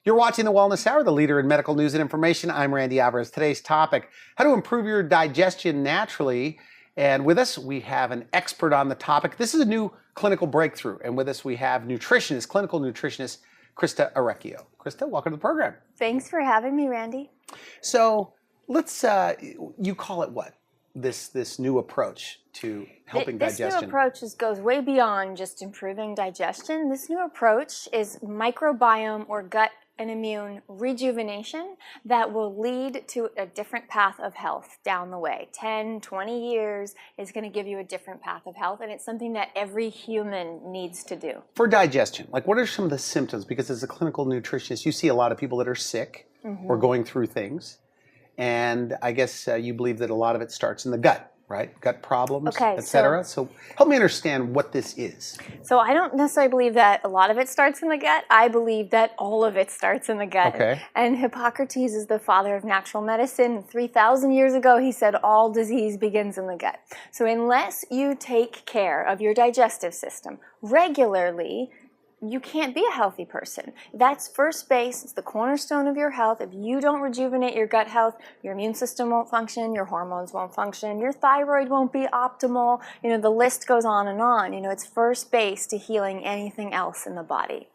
You're watching The Wellness Hour, the leader in medical news and information. I'm Randy Alvarez. Today's topic, how to improve your digestion naturally. And with us, we have an expert on the topic. This is a new clinical breakthrough. And with us, we have nutritionist, clinical nutritionist, Christa Orecchio. Christa, welcome to the program. Thanks for having me, Randy. So let's, you call it what? This new approach to helping digestion. This new approach goes way beyond just improving digestion. This new approach is microbiome or gut and immune rejuvenation that will lead to a different path of health down the way. 10, 20 years is going to give you a different path of health, and it's something that every human needs to do. For digestion, like what are some of the symptoms? Because as a clinical nutritionist, you see a lot of people that are sick or going through things. And I guess you believe that a lot of it starts in the gut, right? Gut problems, etc. So help me understand what this is. So I don't necessarily believe that a lot of it starts in the gut. I believe that all of it starts in the gut. Okay. And Hippocrates is the father of natural medicine. 3,000 years ago, he said all disease begins in the gut. So unless you take care of your digestive system regularly, you can't be a healthy person. That's first base. It's the cornerstone of your health. If you don't rejuvenate your gut health, your immune system won't function, your hormones won't function, your thyroid won't be optimal. You know, the list goes on and on. You know, it's first base to healing anything else in the body.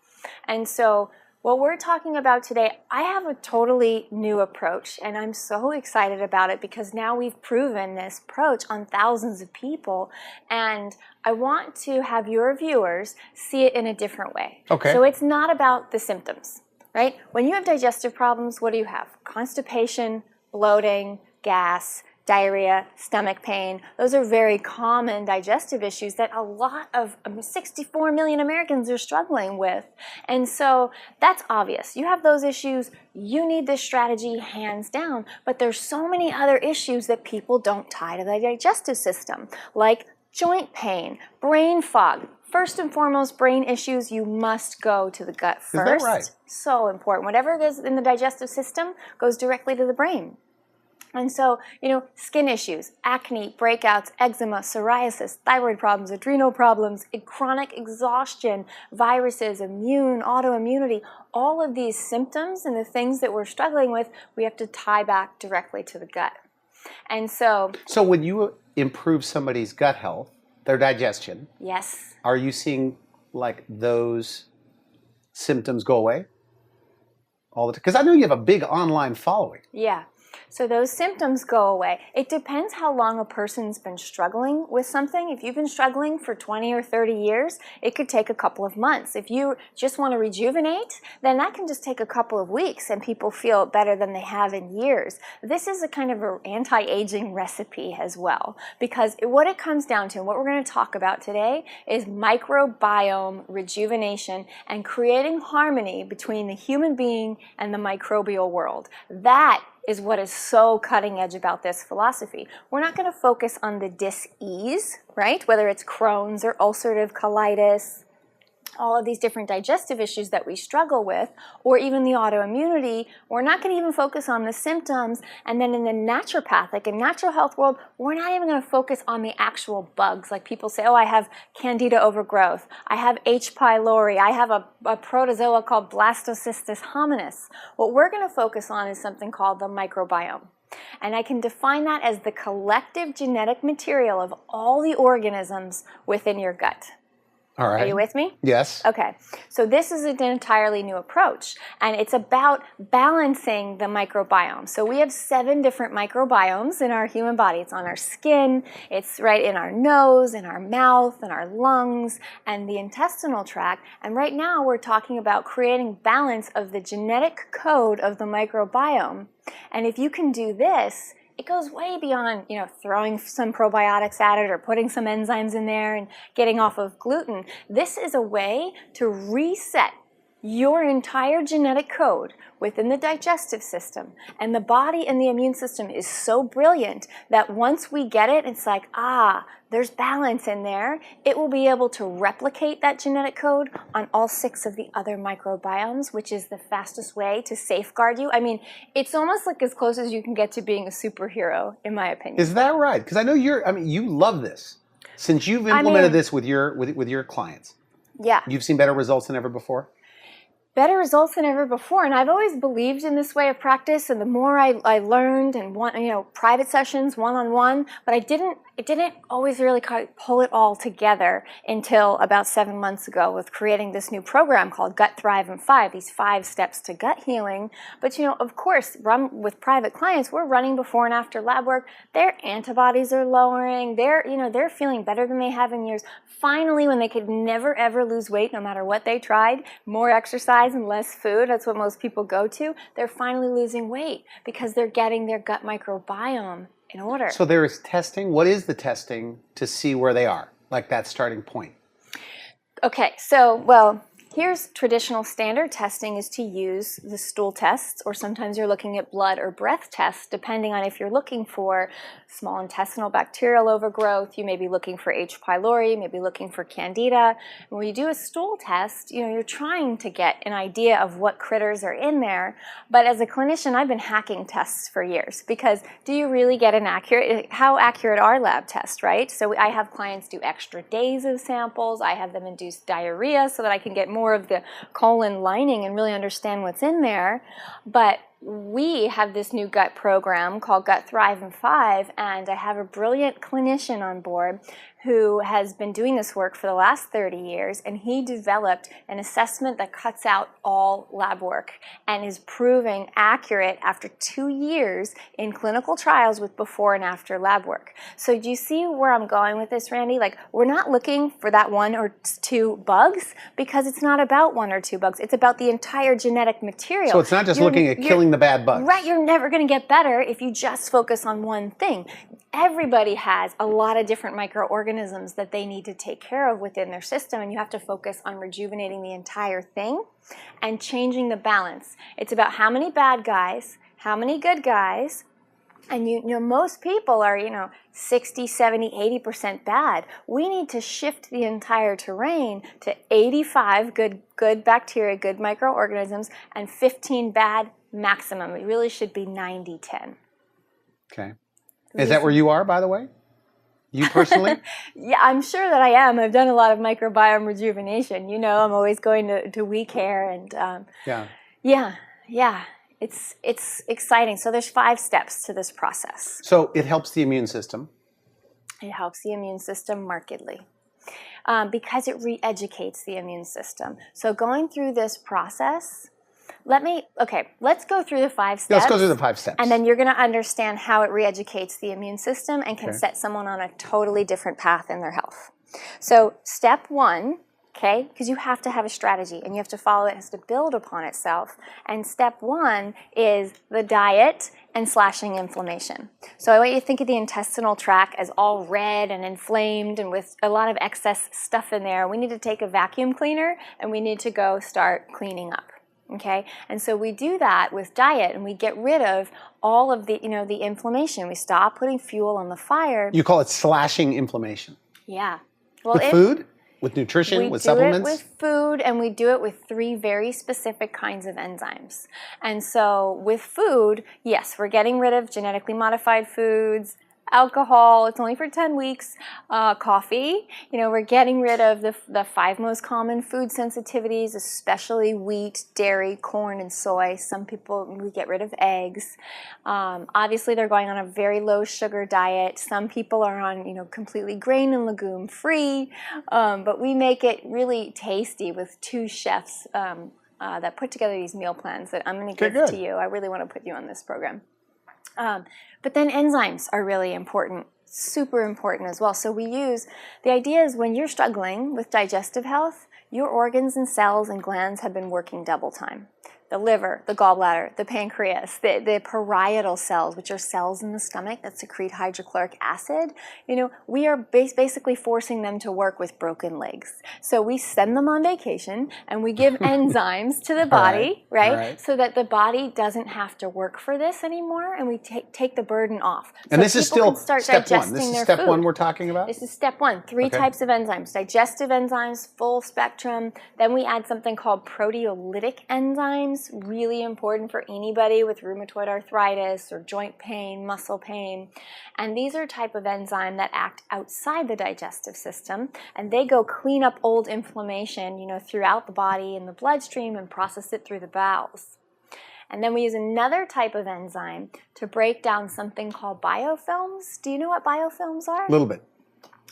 And so what we're talking about today, I have a totally new approach, and I'm so excited about it because now we've proven this approach on thousands of people, and I want to have your viewers see it in a different way. Okay. So it's not about the symptoms, right? When you have digestive problems, what do you have? Constipation, bloating, gas, diarrhea, stomach pain. Those are very common digestive issues that a lot of 64 million Americans are struggling with. And so that's obvious. You have those issues, you need this strategy hands down, but there's so many other issues that people don't tie to the digestive system, like joint pain, brain fog. First and foremost, brain issues, you must go to the gut first. Is that right? So important. Whatever goes in the digestive system goes directly to the brain. And so, you know, skin issues, acne, breakouts, eczema, psoriasis, thyroid problems, adrenal problems, chronic exhaustion, viruses, autoimmunity, all of these symptoms and the things that we're struggling with, we have to tie back directly to the gut. And so when you improve somebody's gut health, their digestion, yes, are you seeing like those symptoms go away all the time? Because I know you have a big online following. Yeah. So those symptoms go away. It depends how long a person's been struggling with something. If you've been struggling for 20 or 30 years, it could take a couple of months. If you just want to rejuvenate, then that can just take a couple of weeks and people feel better than they have in years. This is a kind of an anti-aging recipe as well, because what it comes down to, and what we're going to talk about today, is microbiome rejuvenation and creating harmony between the human being and the microbial world. That is what is so cutting edge about this philosophy. We're not going to focus on the dis-ease, right? Whether it's Crohn's or ulcerative colitis, all of these different digestive issues that we struggle with, or even the autoimmunity. We're not going to even focus on the symptoms. And then in the naturopathic and natural health world, we're not even going to focus on the actual bugs. Like people say, oh, I have candida overgrowth, I have H. pylori, I have a protozoa called blastocystis hominis. What we're going to focus on is something called the microbiome. And I can define that as the collective genetic material of all the organisms within your gut. All right. Are you with me? Yes. Okay. So this is an entirely new approach, and it's about balancing the microbiome. So we have 7 different microbiomes in our human body. It's on our skin, it's right in our nose, in our mouth, in our lungs, and the intestinal tract. And right now we're talking about creating balance of the genetic code of the microbiome. And if you can do this, it goes way beyond, you know, throwing some probiotics at it or putting some enzymes in there and getting off of gluten. This is a way to reset your entire genetic code within the digestive system. And the body and the immune system is so brilliant that once we get it, it's like, there's balance in there. It will be able to replicate that genetic code on all 6 of the other microbiomes, which is the fastest way to safeguard you. I mean, it's almost like as close as you can get to being a superhero, in my opinion. Is that right? Because I know you love this. Since you've implemented this with your clients. Yeah. You've seen better results than ever before? better results than ever before. And I've always believed in this way of practice. And the more I learned and private sessions, one-on-one, but it didn't always really pull it all together until about 7 months ago with creating this new program called Gut Thrive in 5, these 5 steps to gut healing. But, of course, with private clients, we're running before and after lab work. Their antibodies are lowering. They're feeling better than they have in years. Finally, when they could never, ever lose weight, no matter what they tried, more exercise and less food, that's what most people go to, they're finally losing weight because they're getting their gut microbiome in order. So there is testing. What is the testing to see where they are, like that starting point? Okay, so, here's traditional standard testing is to use the stool tests, or sometimes you're looking at blood or breath tests, depending on if you're looking for small intestinal bacterial overgrowth, you may be looking for H. pylori, you may be looking for candida. And when you do a stool test, you're trying to get an idea of what critters are in there. But as a clinician, I've been hacking tests for years, because do you really get how accurate are lab tests, right? So I have clients do extra days of samples, I have them induce diarrhea so that I can get more of the colon lining and really understand what's in there. But we have this new gut program called Gut Thrive in 5, and I have a brilliant clinician on board who has been doing this work for the last 30 years, and he developed an assessment that cuts out all lab work and is proving accurate after 2 years in clinical trials with before and after lab work. So do you see where I'm going with this, Randy? Like, we're not looking for that 1 or 2 bugs, because it's not about 1 or 2 bugs. It's about the entire genetic material. So it's not just looking at killing the bad bugs. Right, you're never going to get better if you just focus on one thing. Everybody has a lot of different microorganisms that they need to take care of within their system, and you have to focus on rejuvenating the entire thing and changing the balance. It's about how many bad guys, how many good guys, and most people are 60, 70, 80% bad. We need to shift the entire terrain to 85 good bacteria, good microorganisms, and 15 bad maximum. It really should be 90-10. Okay. Is that where you are, by the way? You personally? Yeah, I'm sure that I am. I've done a lot of microbiome rejuvenation. I'm always going to We Care, and yeah. It's exciting. So there's 5 steps to this process. So it helps the immune system. It helps the immune system markedly. Because it re-educates the immune system. So going through this process, let's go through the 5 steps. Let's go through the 5 steps. And then you're going to understand how it re-educates the immune system and can set someone on a totally different path in their health. So step 1, okay, because you have to have a strategy and you have to follow it, it has to build upon itself. And step 1 is the diet and slashing inflammation. So I want you to think of the intestinal tract as all red and inflamed and with a lot of excess stuff in there. We need to take a vacuum cleaner and we need to go start cleaning up. Okay, and so we do that with diet, and we get rid of all of the, the inflammation. We stop putting fuel on the fire. You call it slashing inflammation. Yeah. Well, with food, with nutrition, with supplements. We do it with food, and we do it with 3 very specific kinds of enzymes. And so with food, yes, we're getting rid of genetically modified foods. Alcohol, it's only for 10 weeks. Coffee, we're getting rid of the 5 most common food sensitivities, especially wheat, dairy, corn, and soy. Some people, we get rid of eggs. Obviously, they're going on a very low sugar diet. Some people are on, completely grain and legume free. But we make it really tasty with 2 chefs that put together these meal plans that I'm going to give to you. I really want to put you on this program. But then enzymes are really important, super important as well. So the idea is when you're struggling with digestive health, your organs and cells and glands have been working double time. The liver, the gallbladder, the pancreas, the parietal cells, which are cells in the stomach that secrete hydrochloric acid, we are basically forcing them to work with broken legs. So we send them on vacation and we give enzymes to the body, right? So that the body doesn't have to work for this anymore, and we take the burden off. And so this is still step 1. This is step food. 1 we're talking about? This is step 1. 3 types of enzymes. Digestive enzymes, full spectrum. Then we add something called proteolytic enzymes. enzymes, really important for anybody with rheumatoid arthritis or joint pain, muscle pain. And these are a type of enzyme that act outside the digestive system, and they go clean up old inflammation, throughout the body and the bloodstream and process it through the bowels. And then we use another type of enzyme to break down something called biofilms. Do you know what biofilms are? A little bit.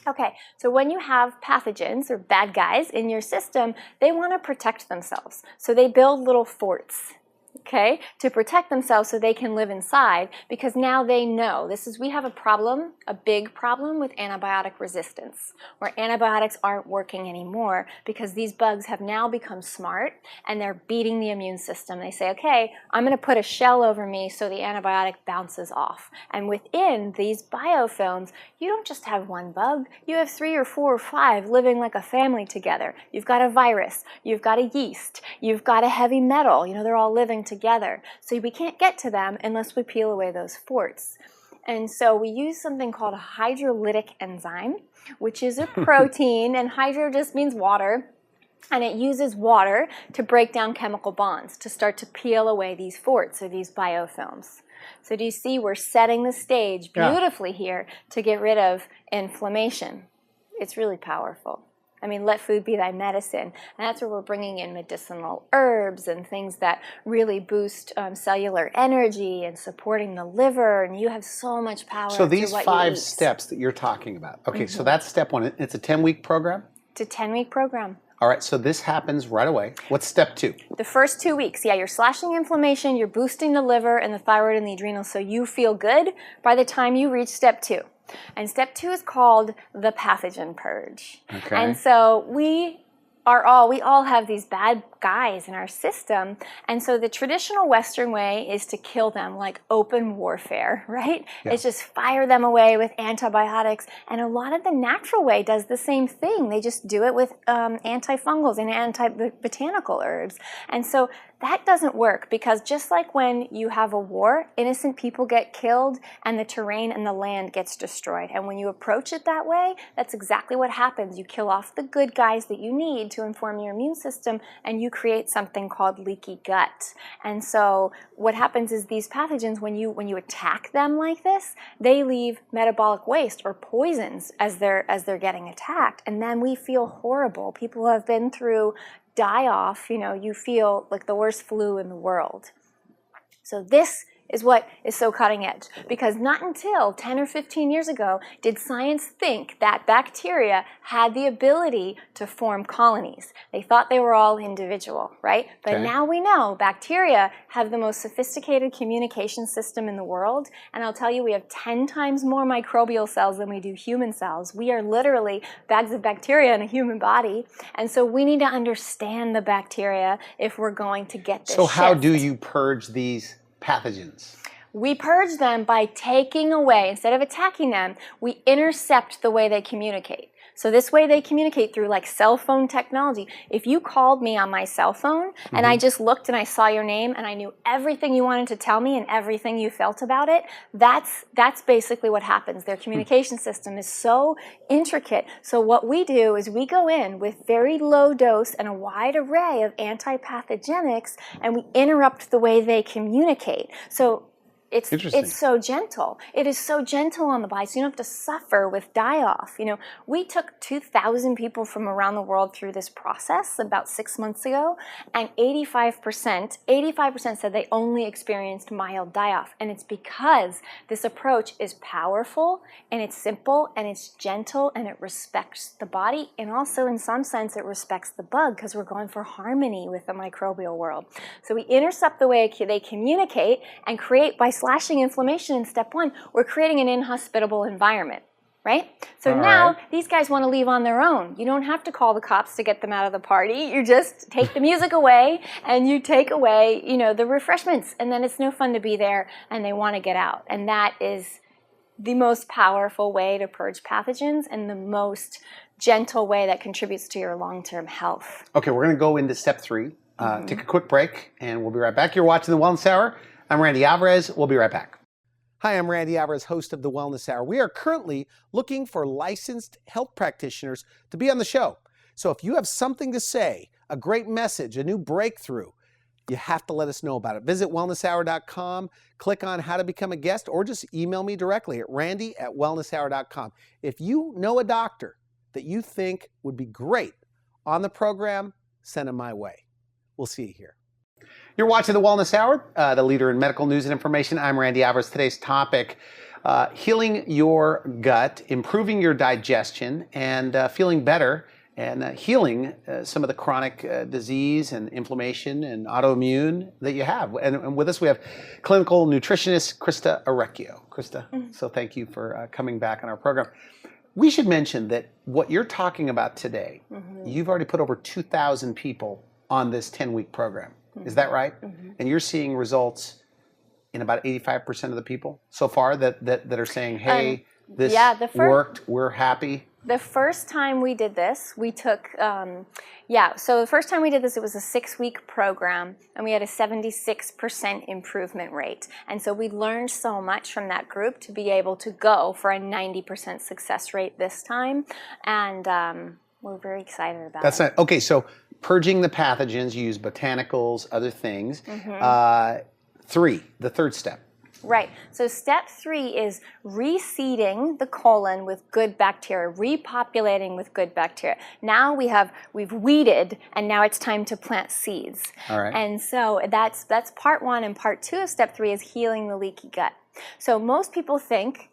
Okay, so when you have pathogens or bad guys in your system, they want to protect themselves. So they build little forts, okay, to protect themselves so they can live inside, because now they know we have a problem, a big problem with antibiotic resistance, where antibiotics aren't working anymore because these bugs have now become smart and they're beating the immune system. They say, okay, I'm going to put a shell over me so the antibiotic bounces off. And within these biofilms, you don't just have one bug, you have 3 or 4 or 5 living like a family together. You've got a virus, you've got a yeast, you've got a heavy metal, they're all living together. So we can't get to them unless we peel away those forts. And so we use something called a hydrolytic enzyme, which is a protein, and hydro just means water. And it uses water to break down chemical bonds to start to peel away these forts or these biofilms. So do you see we're setting the stage beautifully here to get rid of inflammation? It's really powerful. Let food be thy medicine. And that's where we're bringing in medicinal herbs and things that really boost cellular energy and supporting the liver. And you have so much power. So these 5 steps that you're talking about. Okay, so that's step 1. It's a 10-week program? It's a 10-week program. All right, so this happens right away. What's step 2? The first 2 weeks, you're slashing inflammation, you're boosting the liver and the thyroid and the adrenals so you feel good by the time you reach step 2. And step 2 is called the pathogen purge. Okay. And so we all have these bad guys in our system, and so the traditional Western way is to kill them, like open warfare, right? Yeah. It's just fire them away with antibiotics, and a lot of the natural way does the same thing. They just do it with antifungals and anti-botanical herbs, and so that doesn't work, because just like when you have a war, innocent people get killed and the terrain and the land gets destroyed. And when you approach it that way, that's exactly what happens. You kill off the good guys that you need to inform your immune system, and you create something called leaky gut. And so what happens is these pathogens, when you attack them like this, they leave metabolic waste or poisons as they're getting attacked. And then we feel horrible. People who have been through die-off, you feel like the worst flu in the world. So this is what is so cutting edge, because not until 10 or 15 years ago did science think that bacteria had the ability to form colonies. They thought they were all individual, right? But now we know bacteria have the most sophisticated communication system in the world, and I'll tell you, we have 10 times more microbial cells than we do human cells. We are literally bags of bacteria in a human body, and so we need to understand the bacteria if we're going to get this So how shift. do you purge these pathogens? We purge them by taking away, instead of attacking them, we intercept the way they communicate. So this way they communicate through like cell phone technology. If you called me on my cell phone and I just looked and I saw your name and I knew everything you wanted to tell me and everything you felt about it, that's basically what happens. Their communication system is so intricate. So what we do is we go in with very low dose and a wide array of antipathogenics, and we interrupt the way they communicate. So it's so gentle. It is so gentle on the body, so you don't have to suffer with die-off. We took 2,000 people from around the world through this process about 6 months ago, and 85% said they only experienced mild die-off. And it's because this approach is powerful, and it's simple, and it's gentle, and it respects the body, and also in some sense it respects the bug, because we're going for harmony with the microbial world. So we intercept the way they communicate and create, by slashing inflammation in step 1, we're creating an inhospitable environment, right? So now these guys want to leave on their own. You don't have to call the cops to get them out of the party. You just take the music away and you take away, the refreshments, and then it's no fun to be there and they want to get out. And that is the most powerful way to purge pathogens and the most gentle way that contributes to your long-term health. Okay, we're going to go into step 3. Take a quick break and we'll be right back. You're watching The Wellness Hour. I'm Randy Alvarez. We'll be right back. Hi, I'm Randy Alvarez, host of The Wellness Hour. We are currently looking for licensed health practitioners to be on the show. So if you have something to say, a great message, a new breakthrough, you have to let us know about it. Visit wellnesshour.com, click on how to become a guest, or just email me directly at randy@wellnesshour.com. If you know a doctor that you think would be great on the program, send them my way. We'll see you here. You're watching the Wellness Hour, the leader in medical news and information. I'm Randy Alvarez. Today's topic, healing your gut, improving your digestion, and feeling better, and healing some of the chronic disease and inflammation and autoimmune that you have. And with us, we have clinical nutritionist Christa Orecchio. Christa, so thank you for coming back on our program. We should mention that what you're talking about today, you've already put over 2,000 people on this 10-week program. Is that right? And you're seeing results in about 85% of the people so far that are saying, hey, this worked, we're happy? The first time we did this, we took, so the first time we did this, it was a 6-week program, and we had a 76% improvement rate. And so we learned so much from that group to be able to go for a 90% success rate this time. And we're very excited about it. That's not, okay, so purging the pathogens, you use botanicals, other things. 3, the third step. Right. So step 3 is reseeding the colon with good bacteria, repopulating with good bacteria. Now we've weeded, and now it's time to plant seeds. All right. And so that's part 1, and part 2 of step 3 is healing the leaky gut. So most people think,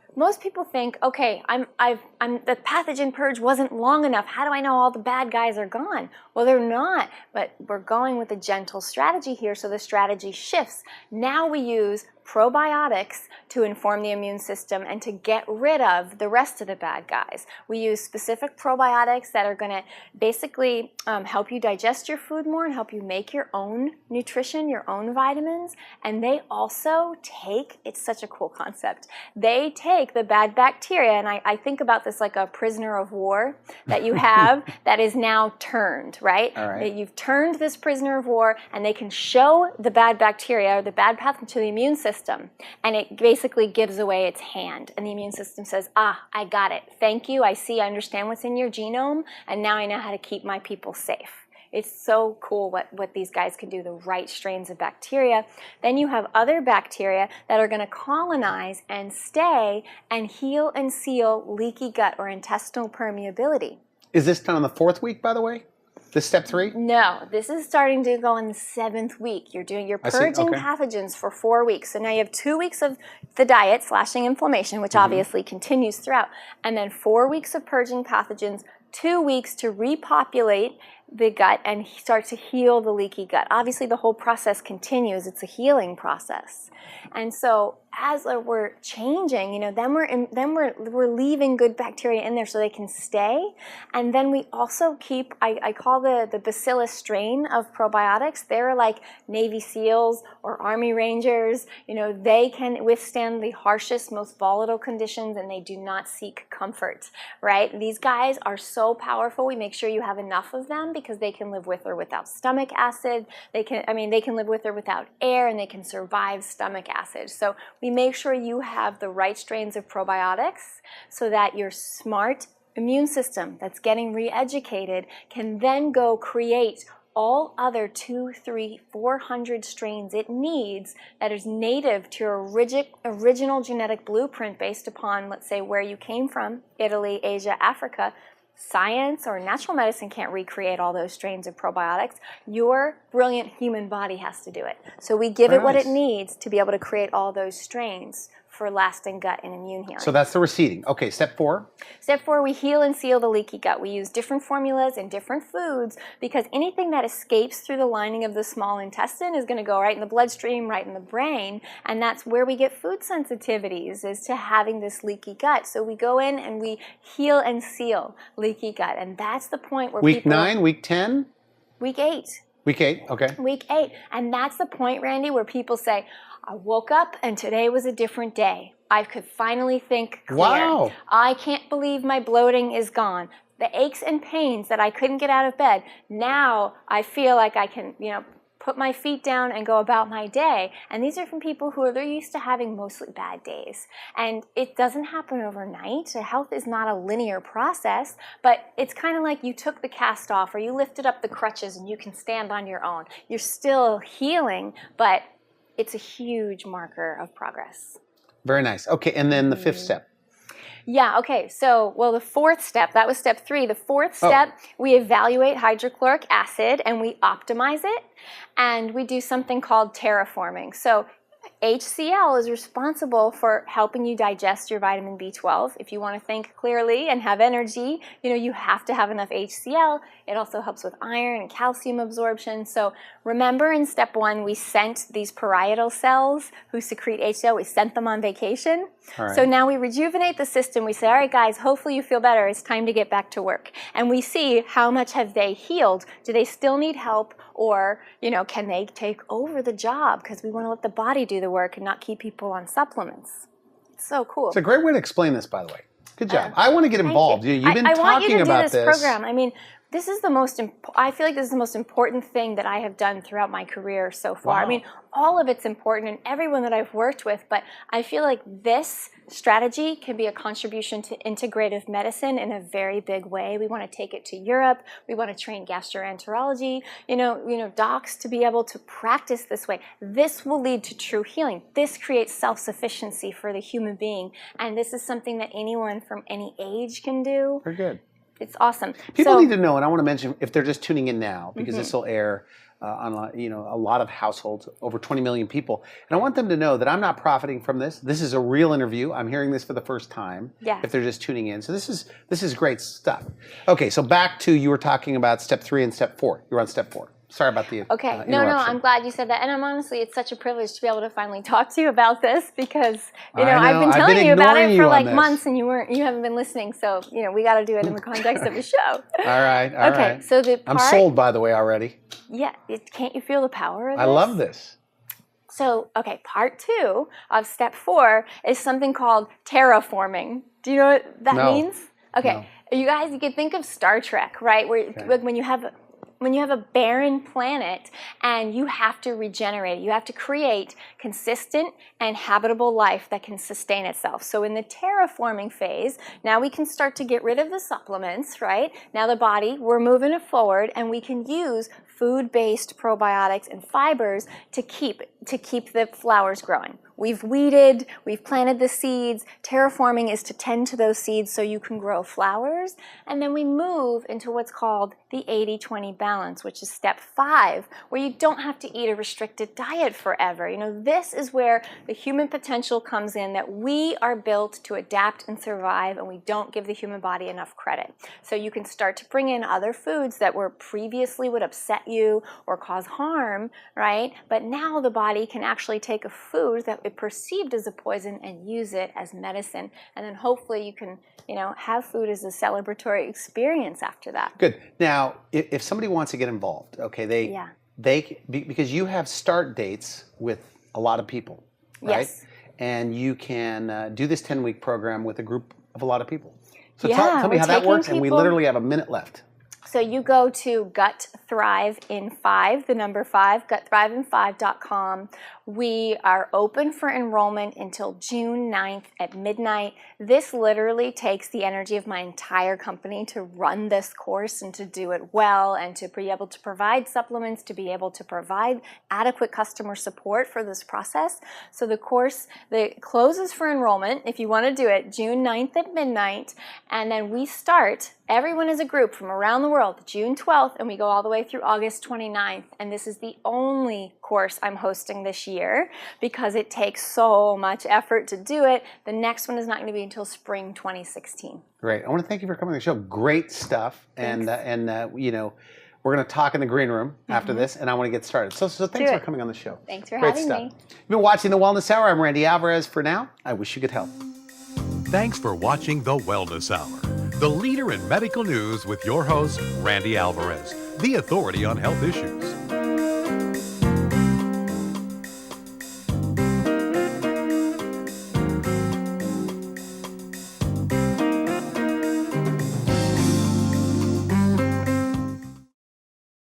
okay, the pathogen purge wasn't long enough. How do I know all the bad guys are gone? Well, they're not, but we're going with a gentle strategy here, so the strategy shifts. Now we use probiotics to inform the immune system and to get rid of the rest of the bad guys. We use specific probiotics that are going to basically help you digest your food more and help you make your own nutrition, your own vitamins. And they also take, it's such a cool concept, they take the bad bacteria, and I think about this like a prisoner of war that you have that is now turned, right? All right. You've turned this prisoner of war, and they can show the bad bacteria or the bad pathogen to the immune system, and it basically gives away its hand, and the immune system says, I got it, thank you, I see, I understand what's in your genome, and now I know how to keep my people safe. It's so cool what these guys can do, the right strains of bacteria. Then you have other bacteria that are going to colonize and stay and heal and seal leaky gut or intestinal permeability. Is this done on the 4th week, by the way? This step 3? No, this is starting to go in the 7th week. You're purging pathogens for 4 weeks. So now you have 2 weeks of the diet, slashing inflammation, which obviously continues throughout, and then 4 weeks of purging pathogens, 2 weeks to repopulate the gut and start to heal the leaky gut. Obviously, the whole process continues. It's a healing process. And so as we're changing, then we're leaving good bacteria in there so they can stay. And then we also keep, I call the bacillus strain of probiotics. They're like Navy SEALs or Army Rangers. They can withstand the harshest, most volatile conditions, and they do not seek comfort, right? These guys are so powerful. We make sure you have enough of them because they can live with or without stomach acid. They can live with or without air, and they can survive stomach acid. So we make sure you have the right strains of probiotics so that your smart immune system that's getting re-educated can then go create all other 200, 300, 400 strains it needs that is native to your original genetic blueprint based upon, let's say, where you came from, Italy, Asia, Africa. Science or natural medicine can't recreate all those strains of probiotics. Your brilliant human body has to do it. So we give it what it needs to be able to create all those strains for lasting gut and immune healing. So that's the reseeding. Okay, step 4. Step 4, we heal and seal the leaky gut. We use different formulas and different foods because anything that escapes through the lining of the small intestine is going to go right in the bloodstream, right in the brain, and that's where we get food sensitivities, is to having this leaky gut. So we go in and we heal and seal leaky gut, and that's the point where Week 9, week 10? Week 8. Week 8, okay. Week 8, and that's the point, Randy, where people say, I woke up and today was a different day. I could finally think clear. Wow. I can't believe my bloating is gone. The aches and pains that I couldn't get out of bed, now I feel like I can, put my feet down and go about my day. And these are from people who are they're used to having mostly bad days. And it doesn't happen overnight. Health is not a linear process, but it's kind of like you took the cast off or you lifted up the crutches and you can stand on your own. You're still healing, but it's a huge marker of progress. Very nice. Okay, and then the fifth step. Yeah, okay. So, well, the fourth step, that was step 3. The fourth step, we evaluate hydrochloric acid and we optimize it. And we do something called terraforming. So HCl is responsible for helping you digest your vitamin B12. If you want to think clearly and have energy, you have to have enough HCl. It also helps with iron and calcium absorption. So remember in step 1, we sent these parietal cells who secrete HCl, we sent them on vacation. So now we rejuvenate the system. We say, all right, guys, hopefully you feel better. It's time to get back to work. And we see how much have they healed. Do they still need help? Or, can they take over the job? Because we want to let the body do the work and not keep people on supplements. It's so cool. It's a great way to explain this, by the way. Good job. I want to get involved. You've been I talking want you to about do this program. I mean, this is the most, I feel like this is the most important thing that I have done throughout my career so far. Wow. I mean, all of it's important and everyone that I've worked with, but I feel like this strategy can be a contribution to integrative medicine in a very big way. We want to take it to Europe. We want to train gastroenterology, docs to be able to practice this way. This will lead to true healing. This creates self-sufficiency for the human being. And this is something that anyone from any age can do. Very good. It's awesome. People need to know, and I want to mention, if they're just tuning in now, because this will air on a lot of households, over 20 million people, and I want them to know that I'm not profiting from this. This is a real interview. I'm hearing this for the first time. Yeah. If they're just tuning in, so this is great stuff. Okay, so back to you were talking about step 3 and step 4. You're on step 4. Sorry about the Okay. No, I'm glad you said that. And it's such a privilege to be able to finally talk to you about this because, I've been telling you about it for like months and you haven't been listening. So, we got to do it in the context of a show. All right. Okay. So I'm sold, by the way, already. Yeah. Can't you feel the power of this? I love this. So, okay, part 2 of step 4 is something called terraforming. Do you know what that means? Okay. No. You guys, you can think of Star Trek, right? Where when you have a barren planet and you have to regenerate it, you have to create consistent and habitable life that can sustain itself. So in the terraforming phase, now we can start to get rid of the supplements, right? Now the body, we're moving it forward and we can use food-based probiotics and fibers to keep the flowers growing. We've weeded, we've planted the seeds. Terraforming is to tend to those seeds so you can grow flowers. And then we move into what's called the 80-20 balance, which is step 5, where you don't have to eat a restricted diet forever. This is where the human potential comes in, that we are built to adapt and survive, and we don't give the human body enough credit. So you can start to bring in other foods that were previously would upset you or cause harm, right? But now the body can actually take a food that it perceived as a poison and use it as medicine. And then hopefully you can, have food as a celebratory experience after that. Good. Now, if somebody wants to get involved, okay, because you have start dates with a lot of people, right? Yes. And you can do this 10-week program with a group of a lot of people. So tell me how that works, and we literally have a minute left. So you go to Gut Thrive in 5, the number 5, gutthriveinfive.com. We are open for enrollment until June 9th at midnight. This literally takes the energy of my entire company to run this course and to do it well and to be able to provide supplements, to be able to provide adequate customer support for this process. So the course closes for enrollment, if you want to do it, June 9th at midnight. And then we start, everyone as a group from around the world, June 12th, and we go all the way through August 29th. And this is the only course I'm hosting this year because it takes so much effort to do it. The next one is not going to be until spring 2016. Great. I want to thank you for coming on the show. Great stuff. Thanks. And we're going to talk in the green room after this, and I want to get started. So thanks for coming on the show. Thanks for having me. You've been watching The Wellness Hour. I'm Randy Alvarez. For now, I wish you good health. Thanks for watching The Wellness Hour, the leader in medical news with your host, Randy Alvarez, the authority on health issues.